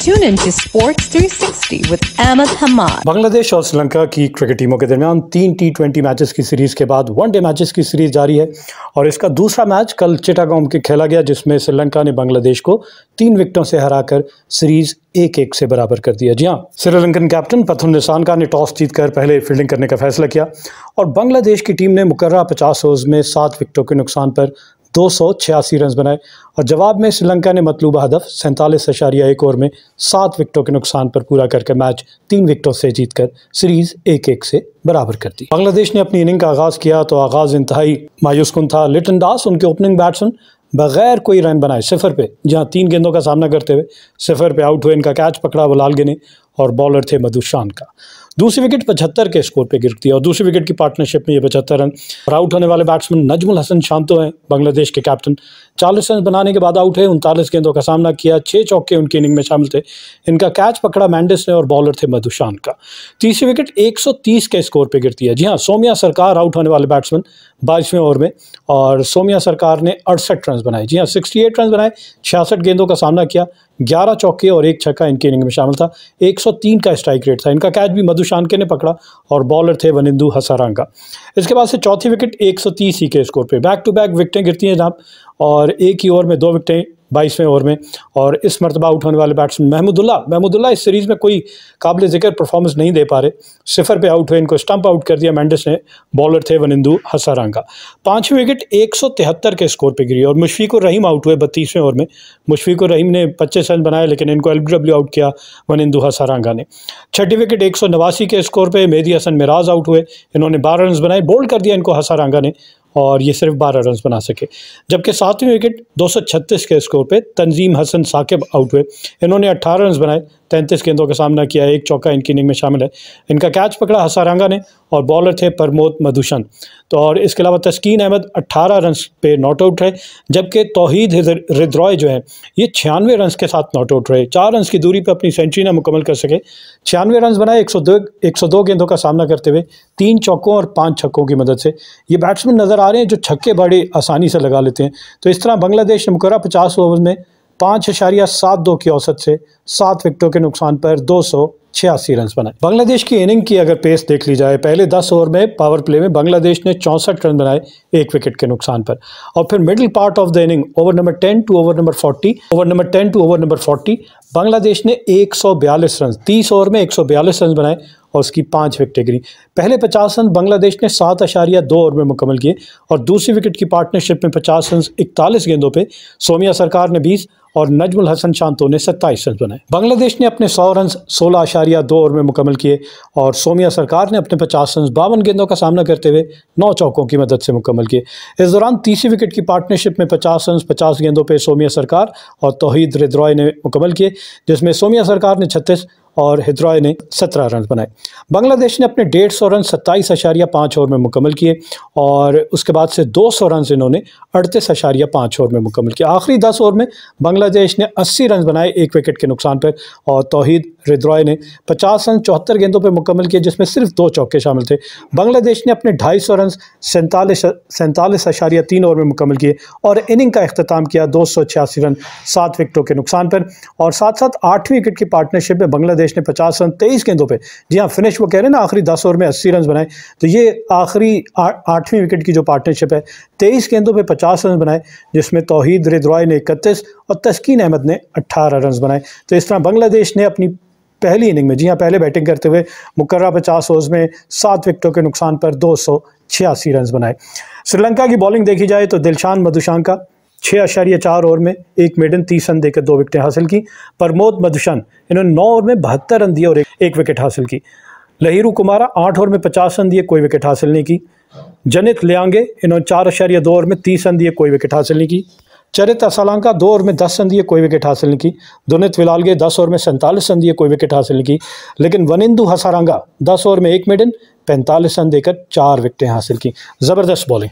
Tune into Sports 360 with Ahmed Hamad. Bangladesh और श्रीलंका की cricket टीमों के दरमियान 3 T20 मैचेस की सीरीज के बाद वनडे मैचेस की सीरीज जारी है और इसका दूसरा मैच कल चिटागोंग में खेला गया, जिसमें श्रीलंका ने बांग्लादेश को 3 विकेटों से हराकर सीरीज 1-1 से बराबर कर दिया। जी हां, श्रीलंकन कैप्टन पथुम निसानका ने टॉस जीतकर पहले फील्डिंग करने का फैसला किया और बांग्लादेश की टीम ने मुकर्रर 50 ओवर्स में 7 विकेटों के नुकसान पर 286 रन बनाए और जवाब में श्रीलंका ने मतलूबा हदफ 47.1 ओवर में 7 विकेटों के नुकसान पर पूरा करके मैच 3 विकेटों से जीतकर सीरीज 1-1 से बराबर कर दी। बांग्लादेश ने अपनी इनिंग का आगाज किया तो आगाज इंतहाई मायूसकुन था। लिटन दास उनके ओपनिंग बैट्समैन बगैर कोई रन बनाए 0 पे, जहां 3 गेंदों का सामना करते हुए 0 पे आउट हुए। इनका कैच पकड़ा वलाल्गे ने और बॉलर थे मधुशान का। दूसरी विकेट 75 के स्कोर पे गिरती है और दूसरी विकेट की पार्टनरशिप में ये 75 रन और आउट होने वाले बैट्समैन नजमुल हसन शांतो हैं, बांग्लादेश के कैप्टन। 40 रन बनाने के बाद आउट है। 39 गेंदों का सामना किया, 6 चौके उनकी इनिंग में शामिल थे। इनका कैच पकड़ा मेंडिस ने और बॉलर थे मधुशान का। तीसरी विकेट 130 के स्कोर पे गिरती है। जी हाँ, सोमिया सरकार आउट होने वाले बैट्समैन 22वें ओवर में और सोमिया सरकार ने 68 रन बनाए। जी हाँ, 68 रन बनाए, 66 गेंदों का सामना किया, 11 चौके और 1 छक्का इनकी इनिंग में शामिल था। 103 का स्ट्राइक रेट था। इनका कैच भी मधुशानके ने पकड़ा और बॉलर थे वनिंदु हसारंगा। इसके बाद से चौथी विकेट 130 के स्कोर पे बैक टू बैक विकेटें गिरती हैं जनाब और एक ही ओवर में 2 विकेटें 22वें ओवर में। और इस मरतबा आउट होने वाले बैट्समैन महमूदुल्लाह इस सीरीज़ में कोई काबिल ज़िक्र परफॉर्मेंस नहीं दे पा रहे। 0 पे आउट हुए, इनको स्टंप आउट कर दिया मेंडिस ने, बॉलर थे वनिंदु हसारंगा। 5वीं विकेट 173 के स्कोर पे गिरी और मुशफिकुर रहीम आउट हुए 32वें ओवर में। मुशफिकुर रहीम ने 25 रन बनाए लेकिन इनको LBW आउट किया वनिंदु हसारंगा ने। 6ठी विकेट 189 के स्कोर पे मेहदी हसन मिराज आउट हुए। इन्होंने 12 रन बनाए, बोल्ड कर दिया इनको हसारंगा ने और ये सिर्फ 12 रन बना सके। जबकि 7वीं विकेट 236 के स्कोर पे तंजीम हसन साकिब आउट हुए। इन्होंने 18 रन बनाए, 33 गेंदों का सामना किया, 1 चौका इनकी इनिंग में शामिल है। इनका कैच पकड़ा हसारंगा ने और बॉलर थे प्रमोद मधुशन। तो और इसके अलावा तस्कीन अहमद 18 रन पे नॉट आउट रहे, जबकि तौहीद रिद्रॉय जो है ये 96 रन के साथ नॉट आउट रहे। 4 रन की दूरी पर अपनी सेंचुरी ना मुकम्मल कर सके। 96 रन बनाए 102 गेंदों का सामना करते हुए 3 चौकों और 5 छक्कों की मदद से। ये बैट्समैन नज़र आ रहे हैं जो छक्के बड़े आसानी से लगा लेते हैं। तो इस तरह बांग्लादेश ने मुकर्रर 50 ओवर में 5.72 की औसत से 7 विकेटों के नुकसान पर 286 रन बनाए। बांग्लादेश की इनिंग की अगर पेस देख ली जाए, पहले 10 ओवर में पावर प्ले में बांग्लादेश ने 64 रन बनाए 1 विकेट के नुकसान पर और फिर middle part of the inning over number 10 to over number 40 Bangladesh ने 142 रन 30 ओवर में 142 रन बनाए और उसकी 5 विकेटें गिरी। पहले 50 रन बांग्लादेश ने 7.2 ओवर में मुकम्मल किए और दूसरी विकेट की पार्टनरशिप में 50 रन 41 गेंदों पे सोमिया सरकार ने 20 और नजमुल हसन शांतो ने 27 रन बनाए। बांग्लादेश ने अपने 100 रन 16.2 ओवर में मुकम्मल किए और सोमिया सरकार ने अपने 50 रन 52 गेंदों का सामना करते हुए 9 चौकों की मदद से मुकम्मल किए। इस दौरान तीसरी विकेट की पार्टनरशिप में 50 रन 50 गेंदों पर सोमिया सरकार और तौहीद रिद्रॉय ने मुकम्मल किए, जिसमें सोमिया सरकार ने 36 और हिद्रॉय ने 17 रन बनाए। बांग्लादेश ने अपने 150 रन 27.5 ओवर में मुकम्मल किए और उसके बाद से 200 रन इन्होंने 38.5 ओवर में मुकम्मल किया। आखिरी 10 ओवर में बांग्लादेश ने 80 रन बनाए 1 विकेट के नुकसान पर और तौहीद रिद्रॉय ने 50 रन 74 गेंदों पर मुकम्मल किए, जिसमें सिर्फ 2 चौके शामिल थे। बांग्लादेश ने अपने 250 रन 47.3 ओवर में मुकम्मल किए और इनिंग का अख्ताम किया 286 रन 7 विकेटों के नुकसान पर और साथ साथ 8वीं विकेट की पार्टनरशिप में बांग्लादेश ने 50 रन 23 गेंदों पे, जी हाँ फिनिश वो कह रहे हैं ना, आखिरी 10 ओवर में 80 रन बनाए। तो ये आखिरी 8वीं विकेट की जो पार्टनरशिप है 23 गेंदों पे 50 रन बनाए, जिसमें तौहीद रिद्रॉय ने 31 और तस्कीन अहमद ने 18 रन बनाए। तो इस तरह बांग्लादेश ने अपनी पहली इनिंग में, जी हाँ पहले बैटिंग करते हुए मुकर्रर 50 ओवर्स में 7 विकेटों के नुकसान पर 286 रन बनाए। श्रीलंका की बॉलिंग देखी जाए तो दिलशान मधुशानका 6.4 ओवर में 1 मेडन 30 रन देकर 2 विकेटें हासिल की। प्रमोद मधुशन इन्होंने 9 ओवर में 72 रन दिए और 1 विकेट हासिल की। लहिरू कुमारा 8 ओवर में 50 रन दिए, कोई विकेट हासिल नहीं की। जनित लियांगे इन्होंने 4.2 ओवर में 30 रन दिए, कोई विकेट हासिल नहीं की। चरित असलांका 2 ओवर में 10 रन दिए, कोई विकेट हासिल नहीं की। दुनित विलाल्गे 10 ओवर में 47 रन दिए, कोई विकेट हासिल नहीं की। लेकिन वनिंदु हसारंगा 10 ओवर में 1 मेडन 45 रन देकर 4 विकेटें हासिल की। ज़बरदस्त बॉलिंग।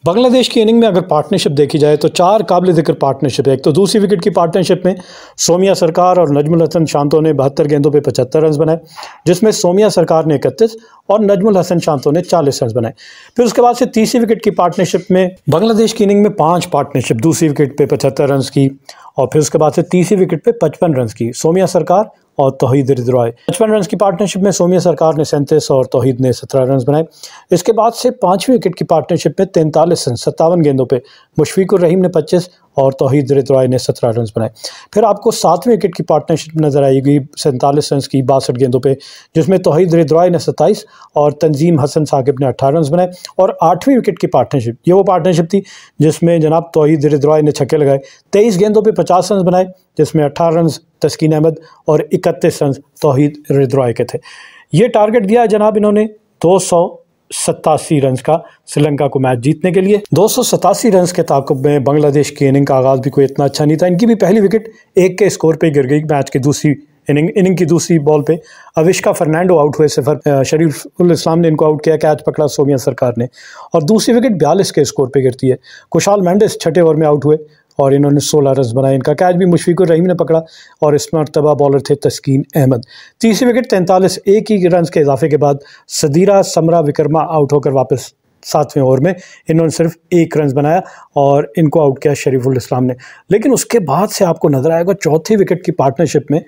बांग्लादेश की इनिंग में अगर पार्टनरशिप देखी जाए तो 4 काबिल ज़िक्र पार्टनरशिप है। एक तो दूसरी विकेट की पार्टनरशिप में सोमिया सरकार और नजमुल हसन शांतो ने 72 गेंदों पे 75 रन बनाए, जिसमें सोमिया सरकार ने 31 और नजमुल हसन शांतो ने 40 रन बनाए। फिर उसके बाद से तीसरी विकेट की पार्टनरशिप में बांग्लादेश की इनिंग में 5 पार्टनरशिप, दूसरी विकेट पे 75 रन की और फिर उसके बाद से तीसरी विकेट पे 55 रन की सोमिया सरकार और तौहीद रिजवाई। 55 रन की पार्टनरशिप में सोमिया सरकार ने 37 और तौहीद ने 17 रन बनाए। इसके बाद से पांचवीं विकेट की पार्टनरशिप में 43 रन 57 गेंदों पे मुशफिकुर रहीम ने 25 और तौहीद रिजवाई ने 17 रन बनाए। फिर आपको सातवीं विकेट की पार्टनरशिप नजर आएगी 47 रन की 62 गेंदों पे, जिसमें तौहीद रिजवाई ने 27 और तंजीम हसन साकिब ने 18 रन बनाए। और आठवीं विकेट की पार्टनरशिप, ये वो पार्टनरशिप थी जिसमें जनाब तौहीद रिजवाई ने छक्के लगाए, 23 गेंदों पे 50 रन बनाए, जिसमें 18 रन तस्कीन अहमद और 31 रन तौहीद रिजवाई के थे। ये टारगेट दिया जनाब इन्होंने 287 रन का श्रीलंका को मैच जीतने के लिए। 287 रन के ताक़ुब में बांग्लादेश की इनिंग का आगाज़ भी कोई इतना अच्छा नहीं था। इनकी भी पहली विकेट 1 के स्कोर पे गिर गई। मैच की दूसरी इनिंग की दूसरी बॉल पे अविष्का फर्नांडो आउट हुए, सिफर शरीफुल इस्लाम ने इनको आउट किया, कैच पकड़ा सोमिया सरकार ने और दूसरी विकेट 42 के स्कोर पे गिरती है। कुशाल मेंडिस छठे ओवर में आउट हुए और इन्होंने 16 रन बनाए। इनका कैच भी मुशफिकुर रहीम ने पकड़ा और इस मरतबा बॉलर थे तस्कीन अहमद। तीसरी विकेट 43, एक ही रन के इजाफे के बाद सदीरा समरा विक्रमा आउट होकर वापस 7वें ओवर में इन्होंने सिर्फ 1 रन बनाया और इनको आउट किया शरीफुल इस्लाम ने। लेकिन उसके बाद से आपको नजर आएगा चौथी विकेट की पार्टनरशिप में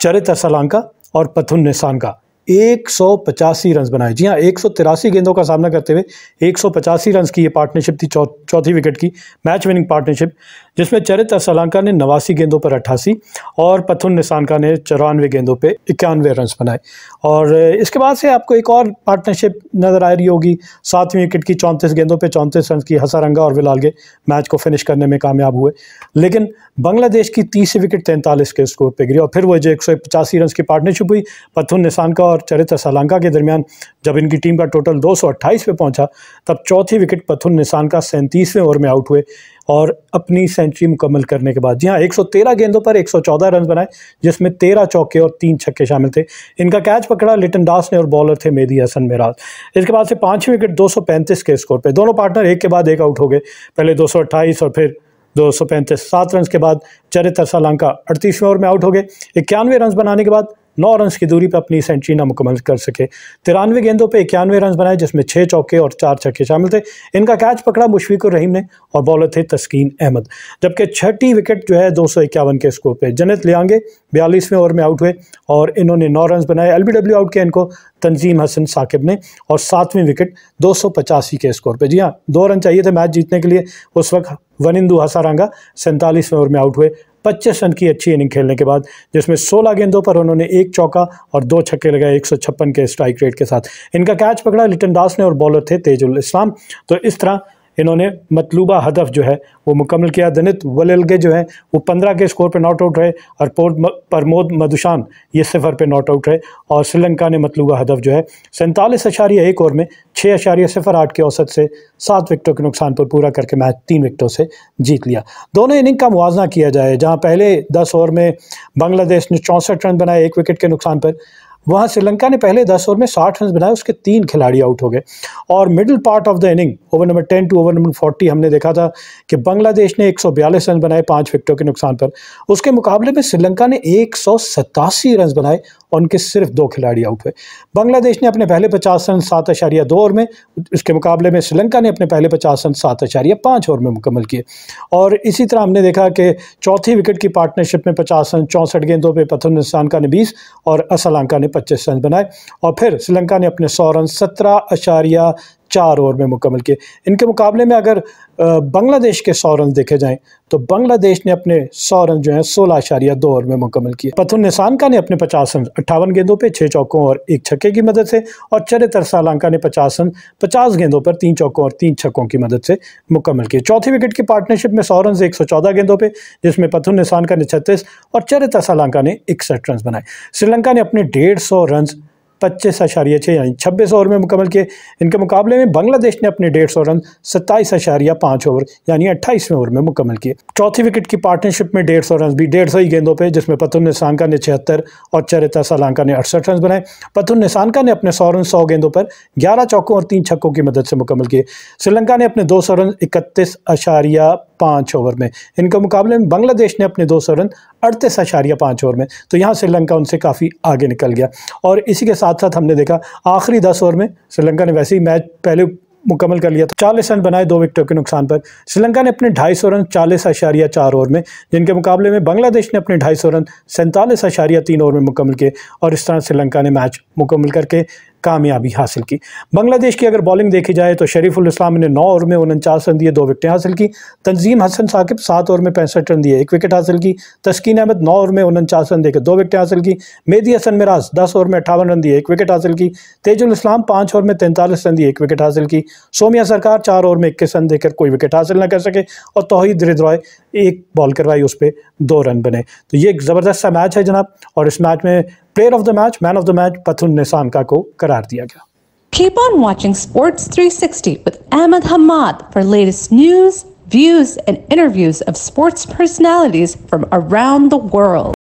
चरित असलांका और पथुन निसान का 185 रन बनाए। जी हाँ, 183 गेंदों का सामना करते हुए 185 रन की ये पार्टनरशिप थी चौथी विकेट की मैच विनिंग पार्टनरशिप, जिसमें चरित असलांका ने 89 गेंदों पर 88 और पथुन निसानका ने 94 गेंदों पे 91 रन बनाए। और इसके बाद से आपको एक और पार्टनरशिप नज़र आ रही होगी 7वीं विकेट की 34 गेंदों पे 34 रन की हसारंगा और विलालगे मैच को फिनिश करने में कामयाब हुए। लेकिन बांग्लादेश की तीसरी विकेट 43 के स्कोर पर गिरी और फिर वो जो 185 रन की पार्टनरशिप हुई पथुन निसानका और चरित असलांका के दरमियान, जब इनकी टीम का टोटल 228 पे पहुंचा तब चौथी विकेट पथुन निसानका 37वें ओवर में आउट हुए और अपनी सेंचुरी मुकम्मल करने के बाद जी हाँ 113 गेंदों पर 114 रन बनाए, जिसमें 13 चौके और 3 छक्के शामिल थे। इनका कैच पकड़ा लिटन दास ने और बॉलर थे मेहदी हसन मिराज। इसके बाद से पांचवीं विकेट 235 के स्कोर पे दोनों पार्टनर एक के बाद एक आउट हो गए। पहले 228 और फिर 235। 7 रन के बाद चरित असलांका 38वें ओवर में आउट हो गए। 91 रन बनाने के बाद 9 रन की दूरी पर अपनी सेंचुरी ना मुकम्मल कर सके। 93 गेंदों पे 91 रन बनाए, जिसमें 6 चौके और 4 छक्के शामिल थे। इनका कैच पकड़ा मुशफिकुर रहीम ने और बॉलर थे तस्कीन अहमद। जबकि छठी विकेट जो है 251 के स्कोर पे जन्नत लियांगे 42वें ओवर में आउट हुए और इन्होंने 9 रन बनाए। एलबीडब्ल्यू आउट किया इनको तंजीम हसन साकिब ने और 7वीं विकेट 285 के स्कोर पे। जी हाँ, 2 रन चाहिए थे मैच जीतने के लिए। उस वक्त वनिंदु हसारंगा 47वें ओवर में आउट हुए 25 रन की अच्छी इनिंग खेलने के बाद, जिसमें 16 गेंदों पर उन्होंने 1 चौका और 2 छक्के लगाए 156 के स्ट्राइक रेट के साथ। इनका कैच पकड़ा लिटन दास ने और बॉलर थे तेजुल इस्लाम। तो इस तरह इन्होंने मतलूबा हदफ जो है वो मुकम्मल किया। दनित वलिलगे जो है वो 15 के स्कोर पर नॉट आउट रहे और प्रमोद मधुशान ये 0 पे नॉट आउट रहे और श्रीलंका ने मतलूबा हदफ जो है 47.1 ओवर में 6.08 के औसत से 7 विकेटों के नुकसान पर पूरा करके मैच 3 विकेटों से जीत लिया। दोनों इनिंग का मुआवजा किया जाए, जहाँ पहले 10 ओवर में बांग्लादेश ने 64 रन बनाए 1 विकेट के नुकसान पर, वहाँ श्रीलंका ने पहले 10 ओवर में 60 रन बनाए, उसके 3 खिलाड़ी आउट हो गए। और middle part of the inning over number 10 to over number 40 हमने देखा था कि बांग्लादेश ने 142 रन बनाए 5 विकेटों के नुकसान पर। उसके मुकाबले में श्रीलंका ने 187 रन बनाए और उनके सिर्फ 2 खिलाड़ी आउट हुए। बांग्लादेश ने अपने पहले 50 रन 7.2 ओवर में, इसके मुकाबले में श्रीलंका ने अपने पहले 50 रन 7.5 ओवर में मुकम्मल किए। और इसी तरह हमने देखा कि चौथी विकेट की पार्टनरशिप में 50 रन 64 गेंदों पर पथुन निसानका ने 20 और असलांका ने 25 रन बनाए और फिर श्रीलंका ने अपने 100 रन 17.4 ओवर में मुकम्मल किए। इनके मुकाबले में अगर बांग्लादेश के 100 रन देखे जाएं तो बांग्लादेश ने अपने 100 रन जो है 16.2 ओवर में मुकम्मल किए। पथुन निसानका ने अपने 50 रन 58 गेंदों पे 6 चौकों और 1 छक्के की मदद से और चरित असलांका ने 50 रन 50 गेंदों पर 3 चौकों और 3 छक्कों की मदद से मुकम्मल किए। चौथी विकेट की पार्टनरशिप में 100 रन 114 गेंदों पे, जिसमें पथुन निसानका ने 36 और चरित असलांका ने 61 रन बनाए। श्रीलंका ने अपने 150 रन 25.6 यानी 26 ओवर में मुकम्मल किए। इनके मुकाबले में बांग्लादेश ने अपने 150 रन 27.5 ओवर यानी 28वें ओवर में मुकम्मल किए। चौथी विकेट की पार्टनरशिप में 150 रन भी 150 ही गेंदों पे, जिसमें पथुन निसानका ने 76 और चरित असलांका ने 68 रन बनाए। पथुन निसानका ने अपने 100 रन 100 गेंदों पर 11 चौकों और 3 छक्कों की मदद से मुकम्मल किए। श्रीलंका ने अपने 200 रन 31.5 ओवर में, इनके मुकाबले में बांग्लादेश ने अपने 200 रन 38.5 ओवर में। तो यहाँ श्रीलंका उनसे काफ़ी आगे निकल गया। और इसी के साथ साथ हमने देखा आखिरी 10 ओवर में श्रीलंका ने वैसे ही मैच पहले मुकम्मल कर लिया था। 40 रन बनाए 2 विकेटों के नुकसान पर। श्रीलंका ने अपने 250 रन 40.4 ओवर में, जिनके मुकाबले में बांग्लादेश ने अपने 250 रन 47.3 ओवर में मुकम्मल किए और इस तरह श्रीलंका ने मैच मुकम्मल करके कामयाबी हासिल की। बांग्लादेश की अगर बॉलिंग देखी जाए तो शरीफुल इस्लाम ने 9 ओवर में 49 रन दिए, 2 विकेटें हासिल की। तंजीम हसन साकिब 7 ओवर में 65 रन दिए, 1 विकेट हासिल की। तस्कीन अहमद 9 ओवर में 49 रन देकर 2 विकेटें हासिल की। मेहदी हसन मिराज 10 ओवर में 58 रन दिए, 1 विकेट हासिल की। तेजुल इस्लाम 5 ओवर में 43 रन दिए, 1 विकेट हासिल की। सोमिया सरकार 4 ओवर में 21 रन देकर कोई विकेट हासिल न कर सके और तौहीद रिजवाई 1 बॉल करवाई, उस पर 2 रन बने। तो ये एक ज़बरदस्त सा मैच है जनाब, और इस मैच में player of the match, man of the match Pathum Nissanka को करार दिया गया। Keep on watching Sports 360 with Ahmed Hamad for latest news, views, and interviews of sports personalities from around the world.